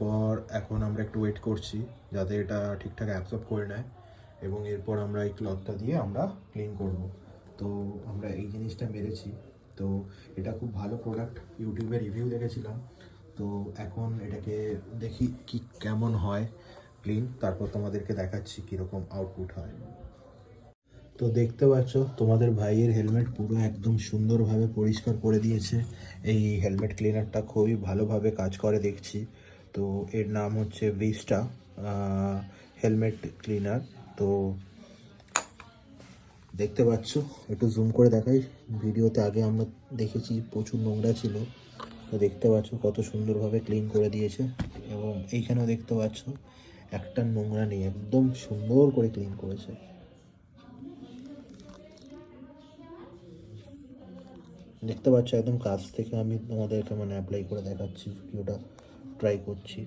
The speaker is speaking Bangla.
পর এখন আমরা একটু ওয়েট করছি যাতে এটা ঠিকঠাক অ্যাবজর্ব করে নেয়, এবং এরপর আমরা এই ক্লথটা দিয়ে আমরা ক্লিন করব। তো আমরা এই জিনিসটা মেরেছি, তো এটা খুব ভালো প্রোডাক্ট, ইউটিউবে রিভিউ দেখেছিলাম। তো এখন এটাকে দেখি কি কেমন হয় ক্লিন, তারপর তোমাদেরকে দেখাচ্ছি কীরকম আউটপুট হয়। তো দেখতে পাচ্ছ তোমাদের ভাইয়ের হেলমেট পুরো একদম সুন্দরভাবে পরিষ্কার করে দিয়েছে। এই হেলমেট ক্লিনারটা খুবই ভালোভাবে কাজ করে দেখছি। তো এর নাম হচ্ছে ভিস্টা হেলমেট ক্লিনার। তো দেখতে পাচ্ছ, একটু জুম করে দেখাই, ভিডিওতে আগে আমরা দেখেছি প্রচুর নোংরা ছিল, তো দেখতে পাচ্ছ কত সুন্দরভাবে ক্লিন করে দিয়েছে। এবং এইখানেও দেখতে পাচ্ছ একটা নোংরা নেই, একদম সুন্দর করে ক্লিন করেছে। দেখতে পাচ্ছ একদম কাছ থেকে আমি তোমাদেরকে অ্যাপ্লাই করে দেখাচ্ছি, ভিডিওটা ট্রাই করছি।